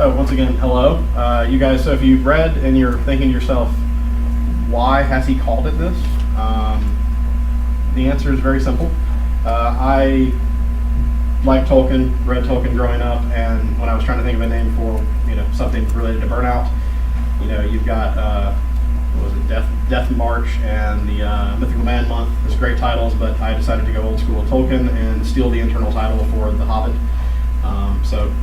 Once again, hello. You guys, so if you've read and you're thinking to yourself, why has he called it this? The answer is very simple. I liked Tolkien, read Tolkien growing up, and when I was trying to think of a name for, something related to Burnout, you've got, what was it, Death March and the Mythical Man Month, as great titles, but I decided to go old school Tolkien and steal the internal title for The Hobbit. So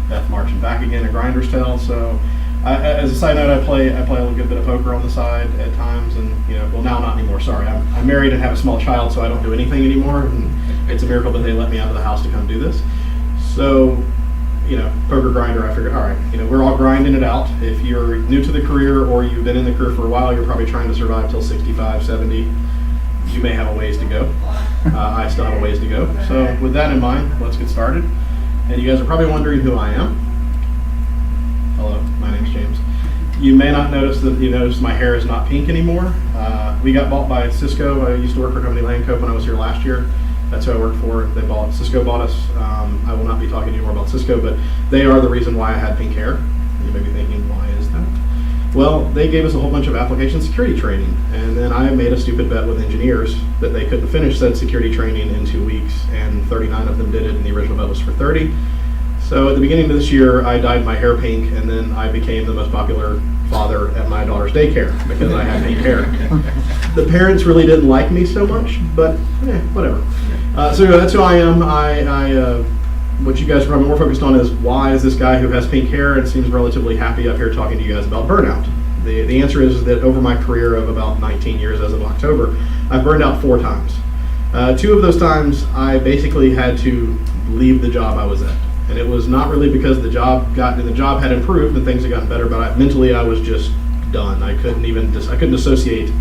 Death March and back again, A Grinder's Tale. So as a side note, I play a little good bit of poker on the side at times, and well, now not anymore. Sorry, I'm married and have a small child, so I don't do anything anymore. And it's a miracle that they let me out of the house to come do this. So, poker grinder. I figured, all right, we're all grinding it out. If you're new to the career or you've been in the career for a while, you're probably trying to survive till 65, 70. You may have a ways to go. I still have a ways to go. So with that in mind, let's get started. And you guys are probably wondering who I am. Hello, my name's James. You may not notice that my hair is not pink anymore. We got bought by Cisco. I used to work for a company, Landcope, when I was here last year. That's who I worked for. Cisco bought us. I will not be talking anymore about Cisco, but they are the reason why I had pink hair. You may be thinking, why is that? Well, they gave us a whole bunch of application security training, and then I made a stupid bet with engineers that they couldn't finish said security training in 2 weeks, and 39 of them did it, and the original bet was for 30. So at the beginning of this year, I dyed my hair pink, and then I became the most popular father at my daughter's daycare because I had pink hair. The parents really didn't like me so much, but whatever. So that's who I am. What you guys are probably more focused on is why is this guy who has pink hair and seems relatively happy up here talking to you guys about burnout? The answer is that over my career of about 19 years as of October, I've burned out 4 times. 2 of those times, I basically had to leave the job I was at. And it was not really because the job had improved and things had gotten better, but mentally I was just done. I couldn't associate,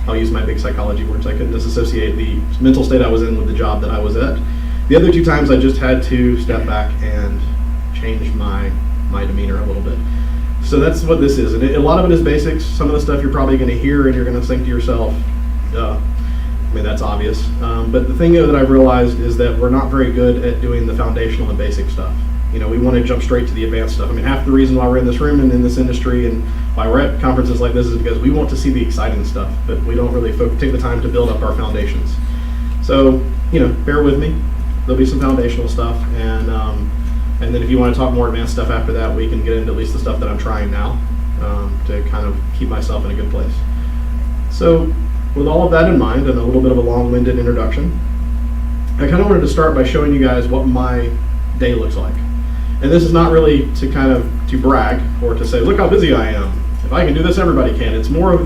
I'll use my big psychology words, I couldn't disassociate the mental state I was in with the job that I was at. The other 2 times I just had to step back and change my demeanor a little bit. So that's what this is. And a lot of it is basics. Some of the stuff you're probably going to hear and you're going to think to yourself, duh. I mean, that's obvious. But the thing that I've realized is that we're not very good at doing the foundational and basic stuff. We want to jump straight to the advanced stuff. I mean, half the reason why we're in this room and in this industry and why we're at conferences like this is because we want to see the exciting stuff, but we don't really take the time to build up our foundations. So, bear with me. There'll be some foundational stuff, and then if you want to talk more advanced stuff after that, we can get into at least the stuff that I'm trying now to kind of keep myself in a good place. So, with all of that in mind and a little bit of a long-winded introduction, I kind of wanted to start by showing you guys what my day looks like. And this is not really to brag or to say, look how busy I am. If I can do this, everybody can. It's more of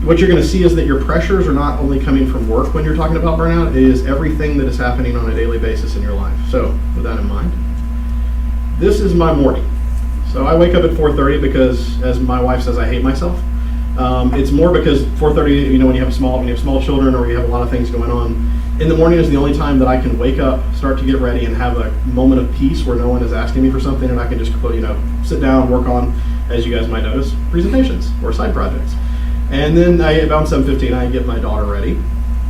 what you're going to see is that your pressures are not only coming from work when you're talking about burnout, it is everything that is happening on a daily basis in your life. So with that in mind, this is my morning. So I wake up at 4:30 because, as my wife says, I hate myself. It's more because 4:30, when you have small children or you have a lot of things going on, in the morning is the only time that I can wake up, start to get ready, and have a moment of peace where no one is asking me for something, and I can just sit down, work on, as you guys might notice, presentations or side projects. And then about 7:15, I get my daughter ready,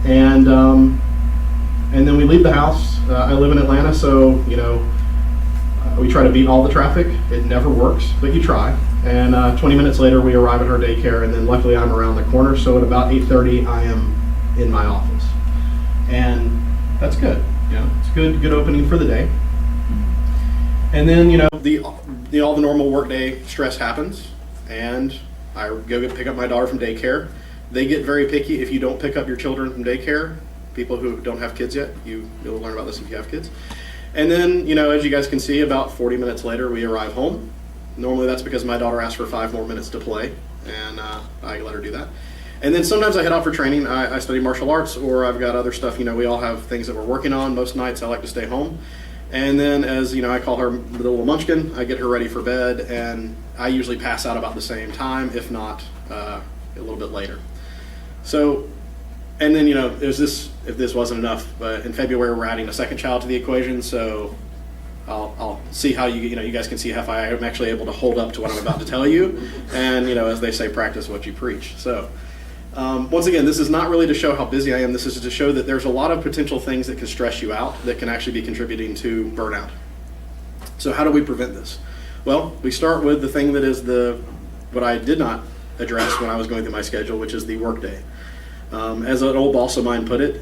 and then we leave the house. I live in Atlanta, so we try to beat all the traffic. It never works, but you try. And 20 minutes later, we arrive at her daycare, and then luckily I'm around the corner, so at about 8:30, I am in my office. And that's good. It's good opening for the day. And then, all the normal workday stress happens, and I go pick up my daughter from daycare. They get very picky if you don't pick up your children from daycare. People who don't have kids yet, you'll learn about this if you have kids. And then, as you guys can see, about 40 minutes later, we arrive home. Normally that's because my daughter asked for 5 more minutes to play, and I let her do that. And then sometimes I head out for training. I study martial arts, or I've got other stuff. We all have things that we're working on. Most nights I like to stay home. And then as I call her the little munchkin, I get her ready for bed, and I usually pass out about the same time, if not a little bit later. So, and then if this wasn't enough, but in February we're adding a second child to the equation, so I'll see how you guys can see how I am actually able to hold up to what I'm about to tell you, and as they say, practice what you preach. So once again, this is not really to show how busy I am. This is to show that there's a lot of potential things that can stress you out that can actually be contributing to burnout. So how do we prevent this? Well, we start with the thing that is what I did not address when I was going through my schedule, which is the workday. As an old boss of mine put it,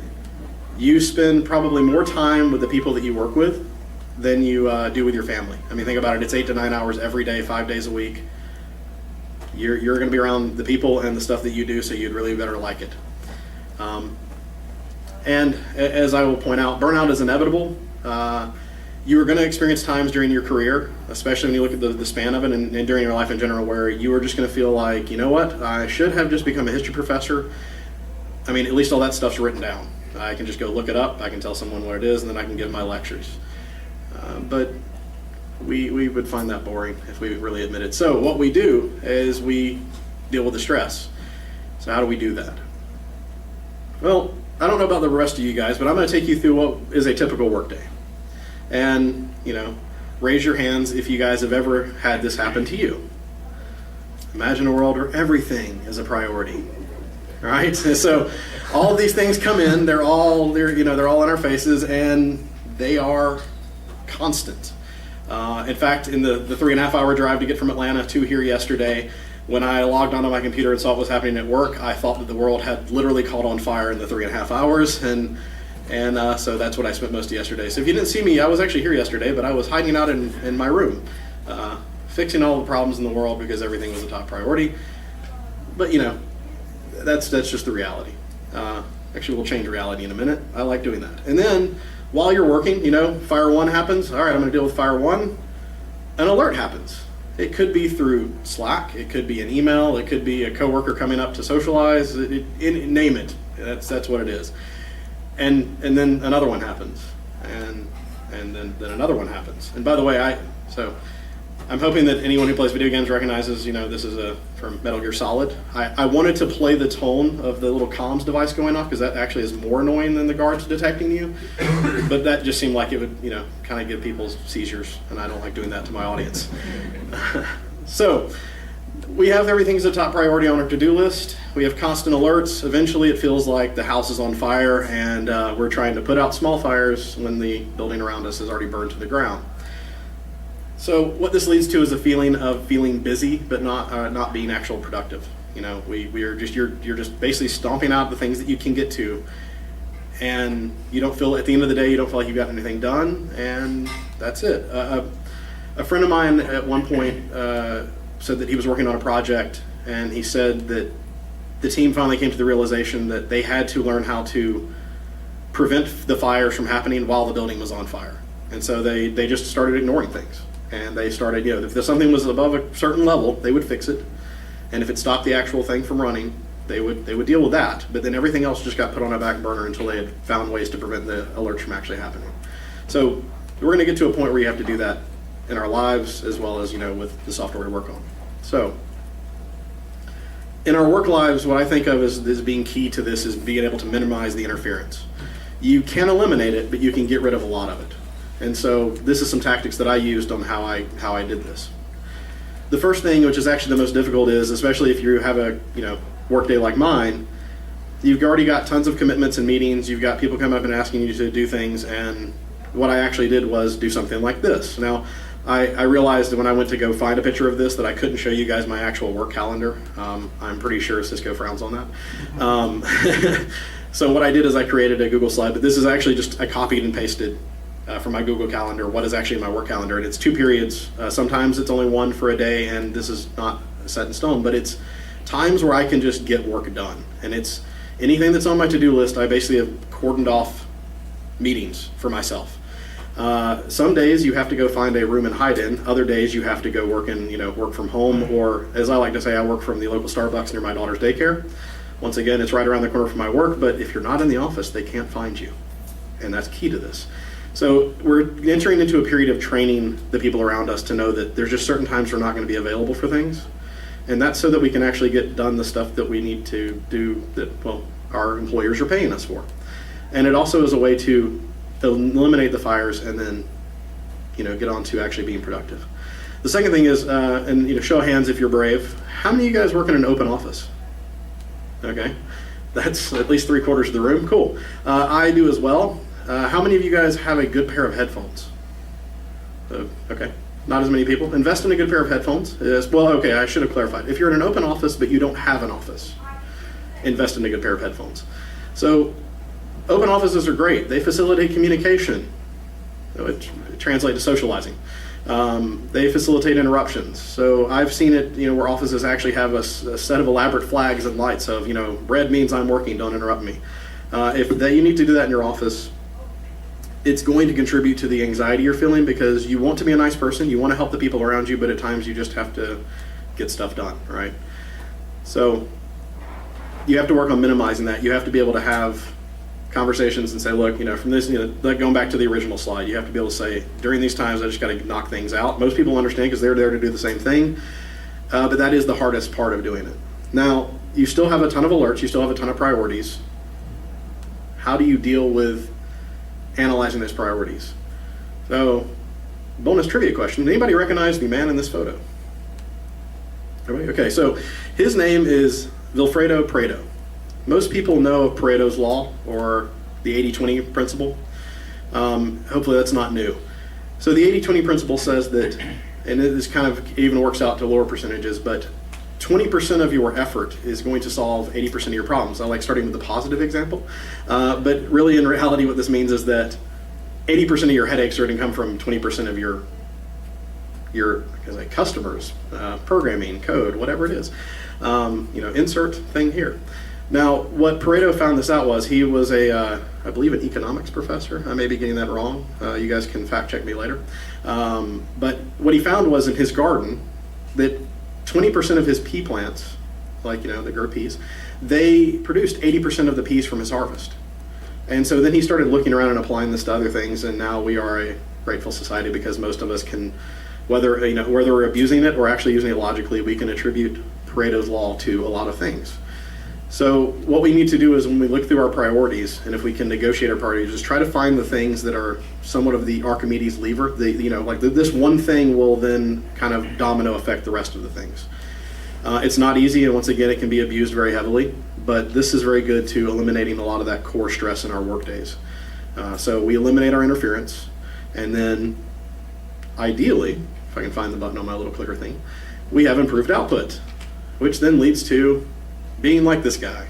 you spend probably more time with the people that you work with than you do with your family. I mean, think about it. It's 8 to 9 hours every day, 5 days a week. You're going to be around the people and the stuff that you do, so you'd really better like it. And as I will point out, burnout is inevitable. You are going to experience times during your career, especially when you look at the span of it and during your life in general, where you are just going to feel like, you know what, I should have just become a history professor. I mean, at least all that stuff's written down. I can just go look it up, I can tell someone what it is, and then I can give my lectures. But we would find that boring if we really admit it. So what we do is we deal with the stress. So how do we do that? Well, I don't know about the rest of you guys, but I'm going to take you through what is a typical workday. And, raise your hands if you guys have ever had this happen to you. Imagine a world where everything is a priority, right? So all of these things come in, they're all in our faces, and they are constant. In fact, in the 3.5 hour drive to get from Atlanta to here yesterday, when I logged onto my computer and saw what was happening at work, I thought that the world had literally caught on fire in the 3.5 hours, and so that's what I spent most of yesterday. So if you didn't see me, I was actually here yesterday, but I was hiding out in my room, fixing all the problems in the world because everything was a top priority. But that's just the reality. Actually, we'll change reality in a minute. I like doing that. And then while you're working, fire one happens. All right, I'm going to deal with fire one. An alert happens. It could be through Slack. It could be an email. It could be a coworker coming up to socialize. Name it. That's what it is. And then another one happens, and then another one happens. And by the way, I'm hoping that anyone who plays video games recognizes, this is from Metal Gear Solid. I wanted to play the tone of the little comms device going off because that actually is more annoying than the guards detecting you. But that just seemed like it would, kind of give people seizures, and I don't like doing that to my audience. So we have everything as a top priority on our to-do list. We have constant alerts. Eventually it feels like the house is on fire, and we're trying to put out small fires when the building around us is already burned to the ground. So what this leads to is a feeling of feeling busy, but not being actually productive. You're just basically stomping out the things that you can get to, and you don't feel, at the end of the day, you don't feel like you've got anything done, and that's it. A friend of mine at one point said that he was working on a project, and he said that the team finally came to the realization that they had to learn how to prevent the fires from happening while the building was on fire. And so they just started ignoring things. And they started, if something was above a certain level, they would fix it. And if it stopped the actual thing from running, they would deal with that. But then everything else just got put on a back burner until they had found ways to prevent the alerts from actually happening. So we're going to get to a point where you have to do that in our lives as well as, with the software we work on. So in our work lives, what I think of as being key to this is being able to minimize the interference. You can eliminate it, but you can get rid of a lot of it. And so this is some tactics that I used on how I did this. The first thing, which is actually the most difficult, is especially if you have a work day like mine, you've already got tons of commitments and meetings. You've got people coming up and asking you to do things. And what I actually did was do something like this. Now, I realized when I went to go find a picture of this that I couldn't show you guys my actual work calendar. I'm pretty sure Cisco frowns on that. So what I did is I created a Google slide, but this is actually just I copied and pasted from my Google Calendar what is actually my work calendar, and it's 2 periods. Sometimes it's only one for a day, and this is not set in stone, but it's times where I can just get work done. And it's anything that's on my to-do list, I basically have cordoned off meetings for myself. Some days you have to go find a room and hide in. Other days you have to go work from home, or as I like to say, I work from the local Starbucks near my daughter's daycare. Once again, it's right around the corner from my work, but if you're not in the office, they can't find you. And that's key to this. So we're entering into a period of training the people around us to know that there's just certain times we're not going to be available for things. And that's so that we can actually get done the stuff that we need to do that, our employers are paying us for. And it also is a way to eliminate the fires and then, get on to actually being productive. The second thing is, show of hands if you're brave. How many of you guys work in an open office? Okay, that's at least 3/4 of the room. Cool. I do as well. How many of you guys have a good pair of headphones? Okay. Not as many people. Invest in a good pair of headphones. Well, okay, I should have clarified. If you're in an open office but you don't have an office, invest in a good pair of headphones. So open offices are great. They facilitate communication. It translates to socializing. They facilitate interruptions. So I've seen it, where offices actually have a set of elaborate flags and lights of, red means I'm working, don't interrupt me. You need to do that in your office, it's going to contribute to the anxiety you're feeling because you want to be a nice person, you want to help the people around you, but at times you just have to get stuff done, right? So you have to work on minimizing that. You have to be able to have conversations and say, look, from this, going back to the original slide, you have to be able to say, during these times, I just got to knock things out. Most people understand because they're there to do the same thing, but that is the hardest part of doing it. Now, you still have a ton of alerts, you still have a ton of priorities. How do you deal with analyzing those priorities? So, bonus trivia question. Anybody recognize the man in this photo? Everybody? Okay, so his name is Vilfredo Pareto. Most people know of Pareto's law or the 80-20 principle. Hopefully that's not new. So the 80-20 principle says that, and this kind of even works out to lower percentages, but 20% of your effort is going to solve 80% of your problems. I like starting with the positive example, but really in reality what this means is that 80% of your headaches are going to come from 20% of your customers, programming, code, whatever it is. Insert thing here. Now, what Pareto found this out was he was I believe an economics professor. I may be getting that wrong. You guys can fact check me later. But what he found was in his garden that 20% of his pea plants, the grow peas, they produced 80% of the peas from his harvest. And so then he started looking around and applying this to other things, and now we are a grateful society because most of us can, whether we're abusing it or actually using it logically, we can attribute Pareto's law to a lot of things. So what we need to do is when we look through our priorities, and if we can negotiate our priorities, is try to find the things that are somewhat of the Archimedes lever. This one thing will then kind of domino affect the rest of the things. It's not easy, and once again, it can be abused very heavily, but this is very good to eliminating a lot of that core stress in our work days. So we eliminate our interference, and then ideally, if I can find the button on my little clicker thing, we have improved output, which then leads to being like this guy.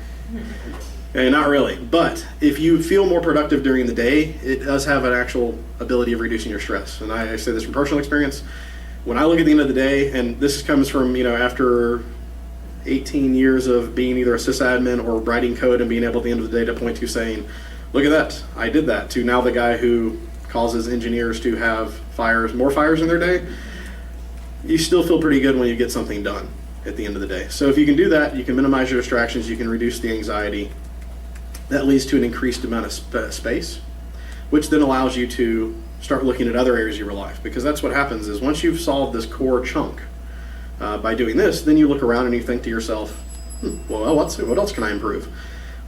Okay, not really, but if you feel more productive during the day, it does have an actual ability of reducing your stress. And I say this from personal experience. When I look at the end of the day, and this comes from, after 18 years of being either a sysadmin or writing code and being able at the end of the day to point to saying, look at that, I did that, to now the guy who causes engineers to have more fires in their day, you still feel pretty good when you get something done at the end of the day. So if you can do that, you can minimize your distractions, you can reduce the anxiety. That leads to an increased amount of space, which then allows you to start looking at other areas of your life, because that's what happens is once you've solved this core chunk by doing this, then you look around and you think to yourself, well, what else can I improve?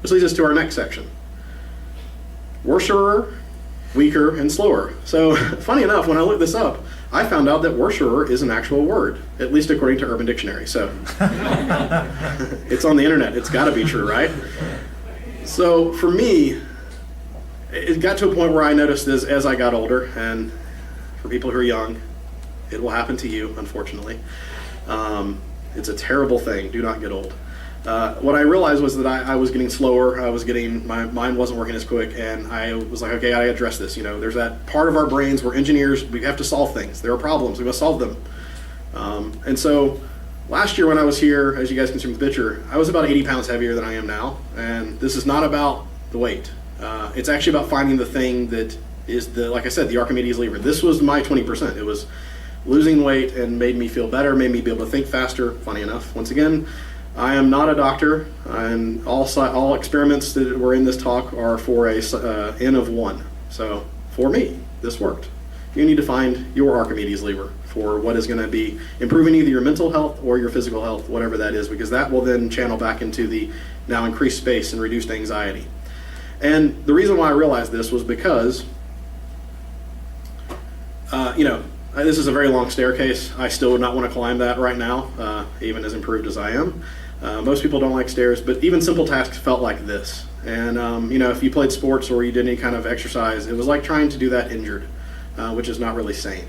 Which leads us to our next section. Worserer, weaker, and slower. So funny enough, when I looked this up, I found out that worserer is an actual word, at least according to Urban Dictionary. So it's on the internet. It's got to be true, right? So for me, it got to a point where I noticed this as I got older, and for people who are young, it will happen to you, unfortunately. It's a terrible thing. Do not get old. What I realized was that I was getting slower. My mind wasn't working as quick, and I was like, okay, I address this. There's that part of our brains, we're engineers, we have to solve things. There are problems, we must solve them. And so last year when I was here, as you guys can see from the picture, I was about 80 pounds heavier than I am now, and this is not about the weight. It's actually about finding the thing that is like I said, the Archimedes lever. This was my 20%. It was losing weight and made me feel better, made me be able to think faster. Funny enough, once again, I am not a doctor, and all experiments that were in this talk are for a N of 1. So for me, this worked. You need to find your Archimedes lever for what is going to be improving either your mental health or your physical health, whatever that is, because that will then channel back into the now increased space and reduced anxiety. And the reason why I realized this was because, this is a very long staircase. I still would not want to climb that right now, even as improved as I am. Most people don't like stairs, but even simple tasks felt like this. And, if you played sports or you did any kind of exercise, it was like trying to do that injured, which is not really sane.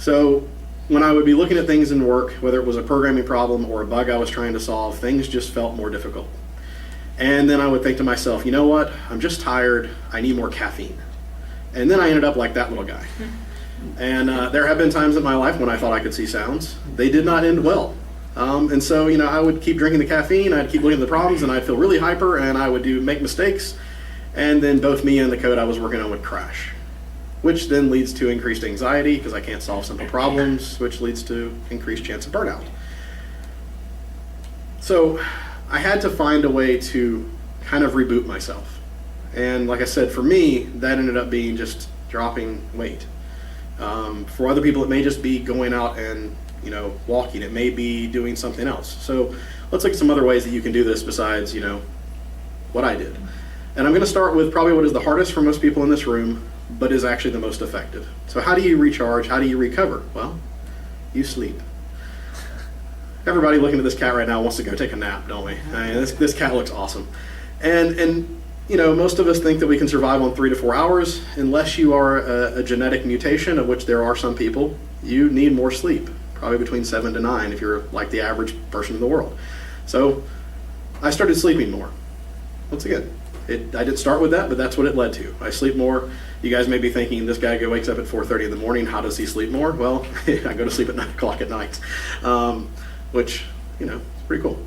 So when I would be looking at things in work, whether it was a programming problem or a bug I was trying to solve, things just felt more difficult. And then I would think to myself, you know what, I'm just tired, I need more caffeine. And then I ended up like that little guy. And there have been times in my life when I thought I could see sounds. They did not end well. And so, I would keep drinking the caffeine, I'd keep looking at the problems, and I'd feel really hyper, and I would make mistakes. And then both me and the code I was working on would crash, which then leads to increased anxiety because I can't solve simple problems, which leads to increased chance of burnout. So I had to find a way to kind of reboot myself. And like I said, for me, that ended up being just dropping weight. For other people, it may just be going out and walking. It may be doing something else. So let's look at some other ways that you can do this besides what I did. And I'm going to start with probably what is the hardest for most people in this room, but is actually the most effective. So how do you recharge? How do you recover? Well, you sleep. Everybody looking at this cat right now wants to go take a nap, don't we? I mean, this cat looks awesome. And most of us think that we can survive on 3 to 4 hours. Unless you are a genetic mutation, of which there are some people, you need more sleep, probably between 7 to 9 if you're like the average person in the world. So I started sleeping more. Once again, I didn't start with that, but that's what it led to. I sleep more. You guys may be thinking, this guy wakes up at 4:30 in the morning, how does he sleep more? Well, I go to sleep at 9 o'clock at night, which, is pretty cool.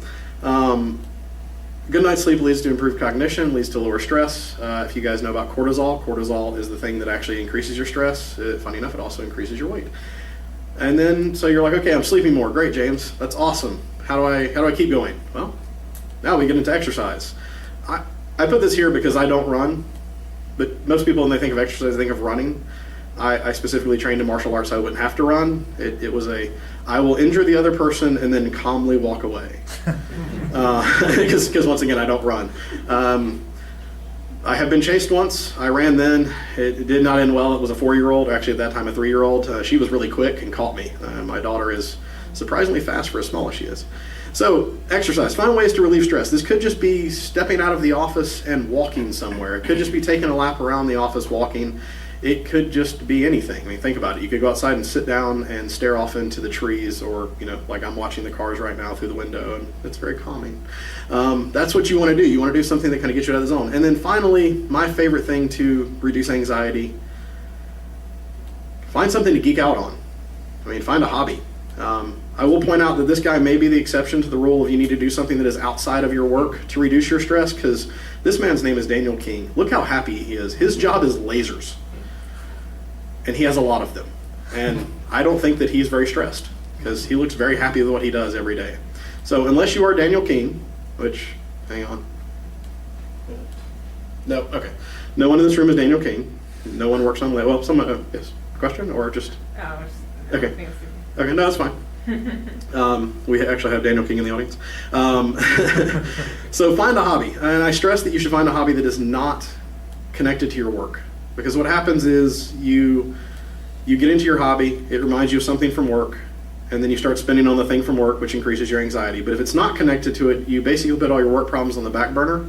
Good night's sleep leads to improved cognition, leads to lower stress. If you guys know about cortisol is the thing that actually increases your stress. Funny enough, it also increases your weight. And then, so you're like, okay, I'm sleeping more. Great, James. That's awesome. How do I keep going? Well, now we get into exercise. I put this here because I don't run, but most people, when they think of exercise, they think of running. I specifically trained in martial arts so I wouldn't have to run. It was I will injure the other person and then calmly walk away. Because once again, I don't run. I have been chased once. I ran then. It did not end well. It was a 4-year-old, actually at that time a 3-year-old. She was really quick and caught me. My daughter is surprisingly fast for as small as she is. So exercise, find ways to relieve stress. This could just be stepping out of the office and walking somewhere. It could just be taking a lap around the office walking. It could just be anything. I mean, think about it. You could go outside and sit down and stare off into the trees, or, like I'm watching the cars right now through the window, and it's very calming. That's what you want to do. You want to do something that kind of gets you out of the zone. And then finally, my favorite thing to reduce anxiety, find something to geek out on. Find a hobby. I will point out that this guy may be the exception to the rule of you need to do something that is outside of your work to reduce your stress, because this man's name is Daniel King. Look how happy he is. His job is lasers, and he has a lot of them. And I don't think that he's very stressed, because he looks very happy with what he does every day. So unless you are Daniel King, which, hang on. No, okay. No one in this room is Daniel King. No one works on, well, someone, yes, question, or just? Okay. Okay, no, that's fine. We actually have Daniel King in the audience. So find a hobby, and I stress that you should find a hobby that is not connected to your work, because what happens is you get into your hobby, it reminds you of something from work, and then you start spending on the thing from work, which increases your anxiety. But if it's not connected to it, you basically put all your work problems on the back burner,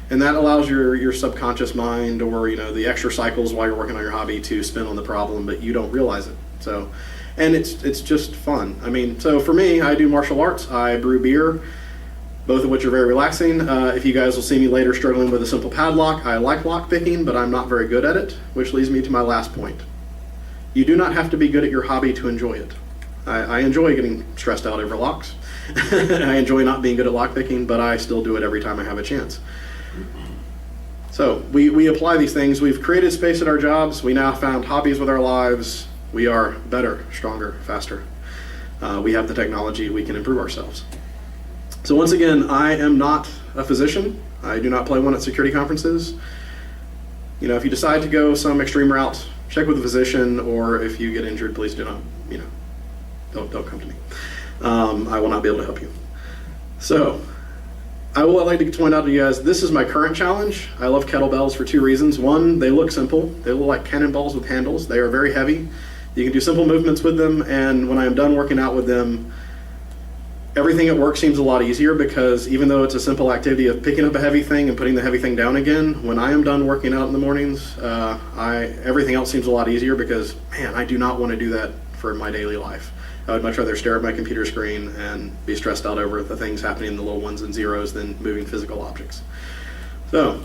and that allows your subconscious mind, or the extra cycles while you're working on your hobby, to spin on the problem, but you don't realize it. So. And it's just fun. So for me, I do martial arts, I brew beer, both of which are very relaxing. If you guys will see me later struggling with a simple padlock, I like lock picking, but I'm not very good at it, which leads me to my last point. You do not have to be good at your hobby to enjoy it. I enjoy getting stressed out over locks. I enjoy not being good at lock picking, but I still do it every time I have a chance. So we apply these things. We've created space at our jobs. We now found hobbies with our lives. We are better, stronger, faster. We have the technology, we can improve ourselves. So once again, I am not a physician. I do not play one at security conferences. If you decide to go some extreme route, check with a physician, or if you get injured, please do not, don't come to me. I will not be able to help you. So I would like to point out to you guys, this is my current challenge. I love kettlebells for 2 reasons. One, they look simple. They look like cannonballs with handles. They are very heavy. You can do simple movements with them, and when I am done working out with them, everything at work seems a lot easier, because even though it's a simple activity of picking up a heavy thing and putting the heavy thing down again, when I am done working out in the mornings, everything else seems a lot easier, because, man, I do not want to do that for my daily life. I would much rather stare at my computer screen and be stressed out over the things happening in the little ones and zeros than moving physical objects. So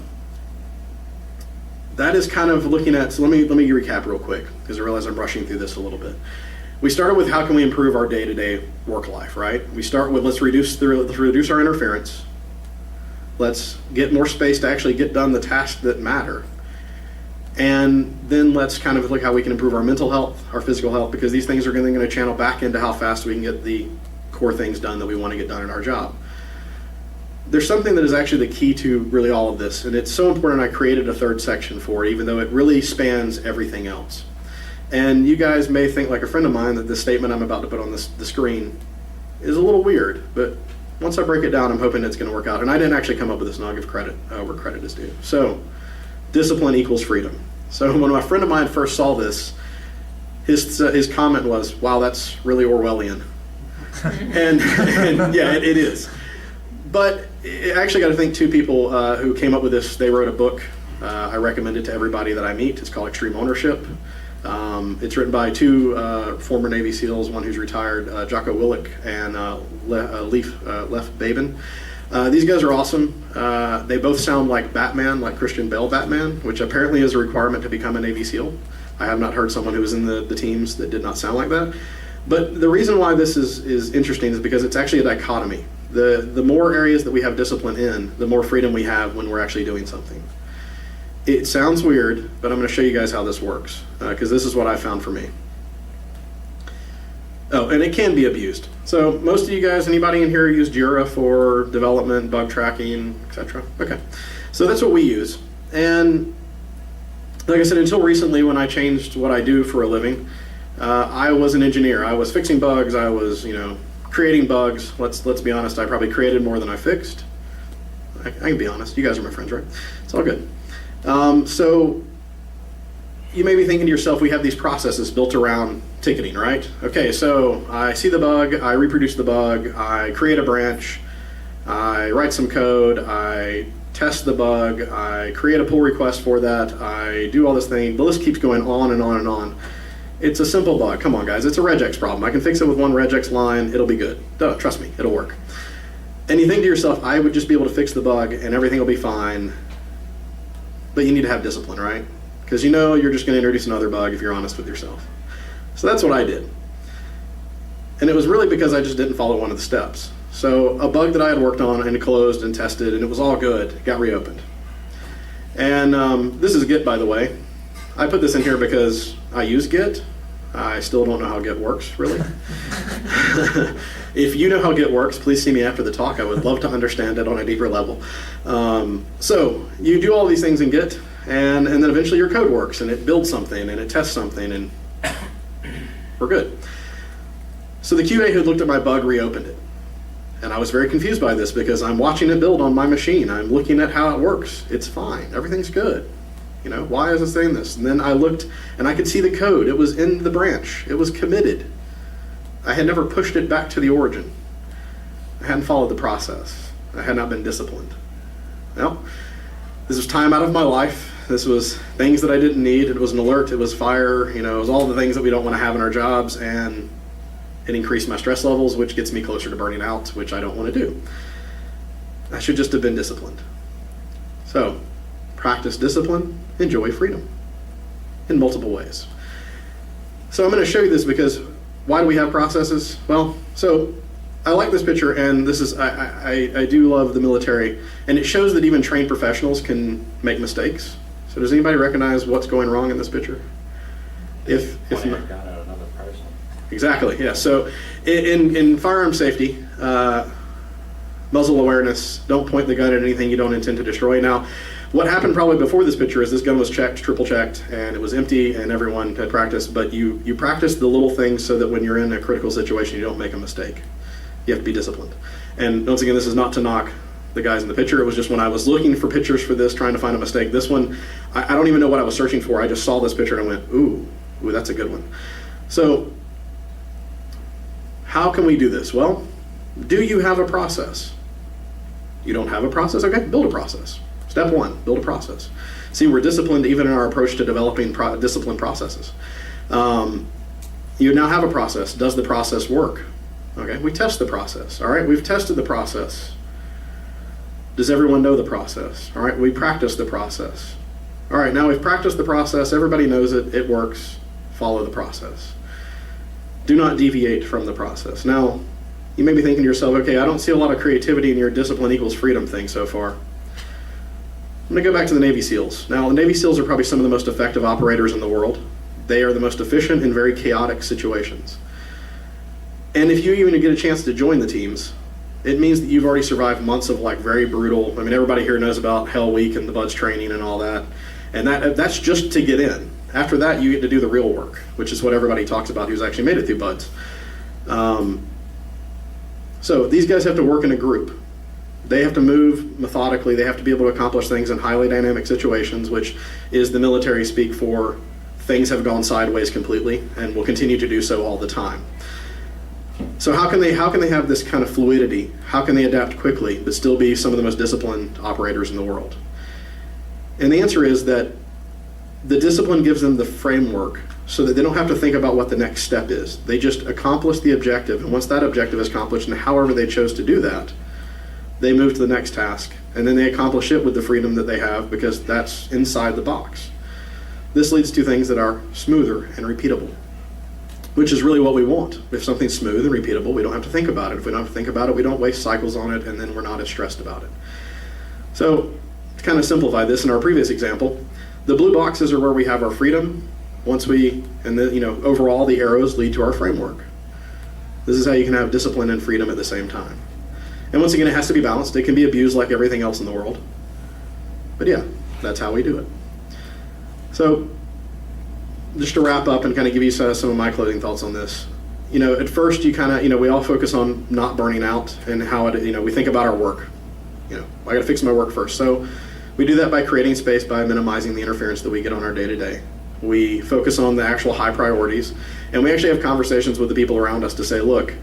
that is kind of looking at, so let me recap real quick, because I realize I'm rushing through this a little bit. We started with how can we improve our day-to-day work life, right? We start with let's reduce our interference. Let's get more space to actually get done the tasks that matter. And then let's kind of look how we can improve our mental health, our physical health, because these things are going to channel back into how fast we can get the core things done that we want to get done in our job. There's something that is actually the key to really all of this, and it's so important I created a third section for it, even though it really spans everything else. And you guys may think, like a friend of mine, that the statement I'm about to put on the screen is a little weird, but once I break it down, I'm hoping it's going to work out. And I didn't actually come up with this, and I'll give credit where credit is due. So, discipline equals freedom. So when my friend of mine first saw this, his comment was, "Wow, that's really Orwellian." and yeah, it is. But I actually got to thank two people who came up with this. They wrote a book. I recommend it to everybody that I meet. It's called Extreme Ownership. It's written by two former Navy SEALs, one who's retired, Jocko Willink and Leif Babin. These guys are awesome. They both sound like Batman, like Christian Bale Batman, which apparently is a requirement to become a Navy SEAL. I have not heard someone who was in the teams that did not sound like that. But the reason why this is interesting is because it's actually a dichotomy. The more areas that we have discipline in, the more freedom we have when we're actually doing something. It sounds weird, but I'm going to show you guys how this works, because this is what I found for me. Oh, and it can be abused. So most of you guys, anybody in here use Jira for development, bug tracking, etc.? Okay, so that's what we use. And like I said, until recently when I changed what I do for a living, I was an engineer. I was fixing bugs. I was, creating bugs. Let's be honest, I probably created more than I fixed. I can be honest. You guys are my friends, right? It's all good. So you may be thinking to yourself, we have these processes built around ticketing, right? Okay, so I see the bug, I reproduce the bug, I create a branch, I write some code, I test the bug, I create a pull request for that, I do all this thing. The list keeps going on and on and on. It's a simple bug. Come on, guys. It's a regex problem. I can fix it with one regex line. It'll be good. Duh, trust me, it'll work. And you think to yourself, I would just be able to fix the bug and everything will be fine. But you need to have discipline, right? Because you're just going to introduce another bug if you're honest with yourself. So that's what I did. And it was really because I just didn't follow one of the steps. So a bug that I had worked on and closed and tested, and it was all good, got reopened. And this is Git, by the way. I put this in here because I use Git. I still don't know how Git works, really. If you know how Git works, please see me after the talk. I would love to understand it on a deeper level. So you do all these things in Git, and then eventually your code works, and it builds something, and it tests something, and we're good. So the QA who looked at my bug reopened it. And I was very confused by this because I'm watching it build on my machine. I'm looking at how it works. It's fine. Everything's good. Why is it saying this? And then I looked, and I could see the code. It was in the branch. It was committed. I had never pushed it back to the origin. I hadn't followed the process. I had not been disciplined. Well, this was time out of my life. This was things that I didn't need. It was an alert. It was fire. It was all the things that we don't want to have in our jobs. And it increased my stress levels, which gets me closer to burning out, which I don't want to do. I should just have been disciplined. So, practice discipline, enjoy freedom in multiple ways. So I'm going to show you this because why do we have processes? Well, so I like this picture, and this is I do love the military, and it shows that even trained professionals can make mistakes. So does anybody recognize what's going wrong in this picture? If not, another person. Exactly, yeah. So in firearm safety, muzzle awareness, don't point the gun at anything you don't intend to destroy. Now, what happened probably before this picture is this gun was checked, triple checked, and it was empty, and everyone had practiced, but you practice the little things so that when you're in a critical situation, you don't make a mistake. You have to be disciplined. And once again, this is not to knock the guys in the picture. It was just when I was looking for pictures for this, trying to find a mistake. This one, I don't even know what I was searching for. I just saw this picture and I went, ooh, that's a good one. So, how can we do this? Well, do you have a process? You don't have a process? Okay, build a process. Step one, build a process. See, we're disciplined even in our approach to developing disciplined processes. You now have a process. Does the process work? Okay, we test the process. All right, we've tested the process. Does everyone know the process? All right, we practice the process. All right, now we've practiced the process. Everybody knows it. It works. Follow the process. Do not deviate from the process. Now, you may be thinking to yourself, okay, I don't see a lot of creativity in your discipline equals freedom thing so far. I'm going to go back to the Navy SEALs. Now, the Navy SEALs are probably some of the most effective operators in the world. They are the most efficient in very chaotic situations. And if you even get a chance to join the teams, it means that you've already survived months of like very brutal, I mean, everybody here knows about Hell Week and the Buds training and all that. And that's just to get in. After that, you get to do the real work, which is what everybody talks about who's actually made it through Buds. So these guys have to work in a group. They have to move methodically. They have to be able to accomplish things in highly dynamic situations, which is the military speak for things have gone sideways completely and will continue to do so all the time. So how can they have this kind of fluidity? How can they adapt quickly but still be some of the most disciplined operators in the world? And the answer is that the discipline gives them the framework so that they don't have to think about what the next step is. They just accomplish the objective, and once that objective is accomplished, and however they chose to do that, they move to the next task, and then they accomplish it with the freedom that they have because that's inside the box. This leads to things that are smoother and repeatable, which is really what we want. If something's smooth and repeatable, we don't have to think about it. If we don't have to think about it, we don't waste cycles on it, and then we're not as stressed about it. So to kind of simplify this, in our previous example, the blue boxes are where we have our freedom. Overall the arrows lead to our framework. This is how you can have discipline and freedom at the same time. And once again, it has to be balanced. It can be abused like everything else in the world. But yeah, that's how we do it. So just to wrap up and kind of give you some of my closing thoughts on this. At first you kind of, we all focus on not burning out and how we think about our work. I got to fix my work first. So we do that by creating space, by minimizing the interference that we get on our day-to-day. We focus on the actual high priorities, and we actually have conversations with the people around us to say, look,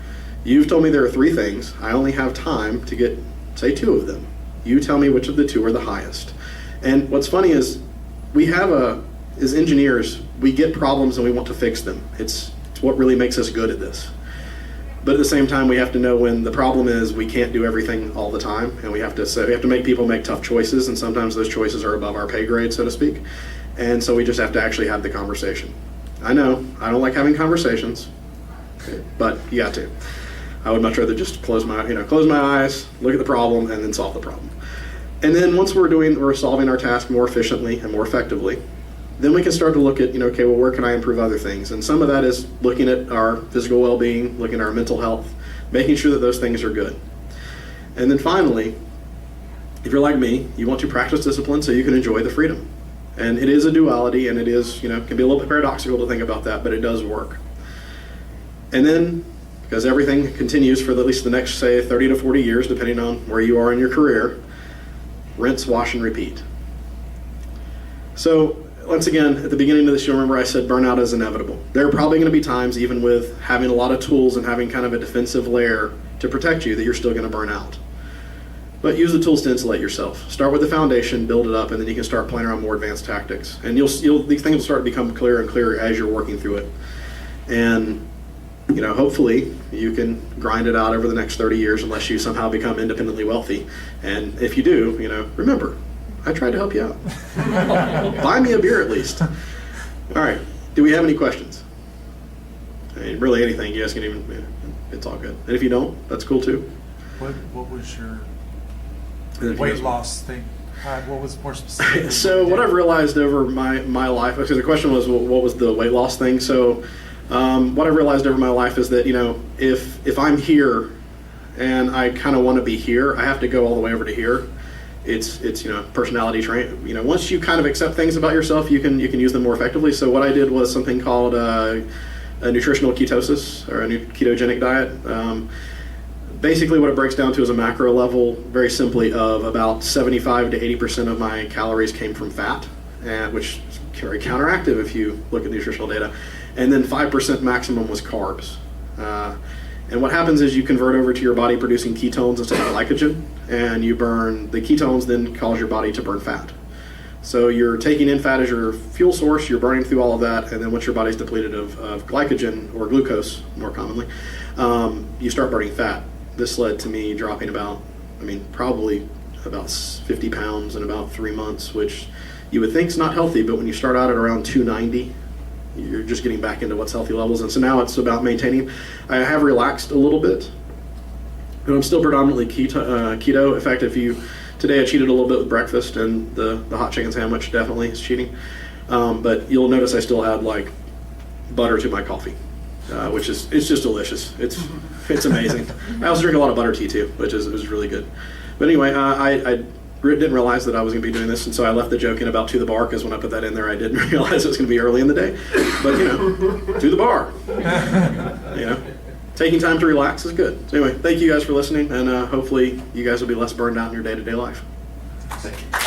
you've told me there are 3 things. I only have time to get, say, 2 of them. You tell me which of the 2 are the highest. And what's funny is as engineers, we get problems and we want to fix them. It's what really makes us good at this. But at the same time, we have to know when the problem is we can't do everything all the time, and we have to make people make tough choices, and sometimes those choices are above our pay grade, so to speak. And so we just have to actually have the conversation. I know, I don't like having conversations, but you got to. I would much rather just close my eyes, look at the problem, and then solve the problem. And then once we're solving our task more efficiently and more effectively, then we can start to look at, where can I improve other things? And some of that is looking at our physical well-being, looking at our mental health, making sure that those things are good. And then finally, if you're like me, you want to practice discipline so you can enjoy the freedom. And it is a duality, and it is, can be a little bit paradoxical to think about that, but it does work. And then, because everything continues for at least the next, say, 30 to 40 years, depending on where you are in your career, rinse, wash, and repeat. So, once again, at the beginning of this, you'll remember I said burnout is inevitable. There are probably going to be times, even with having a lot of tools and having kind of a defensive layer to protect you, that you're still going to burn out. But use the tools to insulate yourself. Start with the foundation, build it up, and then you can start playing around more advanced tactics. And these things will start to become clearer and clearer as you're working through it. And hopefully you can grind it out over the next 30 years unless you somehow become independently wealthy. And if you do, remember, I tried to help you out. Buy me a beer at least. All right, do we have any questions? I mean, really anything, you guys can it's all good. And if you don't, that's cool too. What was your weight loss thing? What was more specific? So what I've realized over my life, because the question was, what was the weight loss thing? So what I've realized over my life is that, if I'm here and I kind of want to be here, I have to go all the way over to here. It's personality train. Once you kind of accept things about yourself, you can use them more effectively. So what I did was something called a nutritional ketosis, or a ketogenic diet. Basically what it breaks down to is a macro level, very simply, of about 75 to 80% of my calories came from fat, which is very counteractive if you look at nutritional data. And then 5% maximum was carbs. And what happens is you convert over to your body producing ketones instead of glycogen, and you burn the ketones, then cause your body to burn fat. So you're taking in fat as your fuel source, you're burning through all of that, and then once your body's depleted of glycogen, or glucose more commonly, you start burning fat. This led to me dropping probably about 50 pounds in about 3 months, which you would think is not healthy, but when you start out at around 290, you're just getting back into what's healthy levels. And so now it's about maintaining. I have relaxed a little bit, but I'm still predominantly keto. In fact, today I cheated a little bit with breakfast, and the hot chicken sandwich definitely is cheating. But you'll notice I still had like butter to my coffee, which it's just delicious. It's amazing. I also drink a lot of butter tea too, which is really good. But anyway, I didn't realize that I was going to be doing this, and so I left the joke in about to the bar, because when I put that in there, I didn't realize it was going to be early in the day. But to the bar, taking time to relax is good. So anyway, thank you guys for listening, and hopefully you guys will be less burned out in your day-to-day life. Thank you.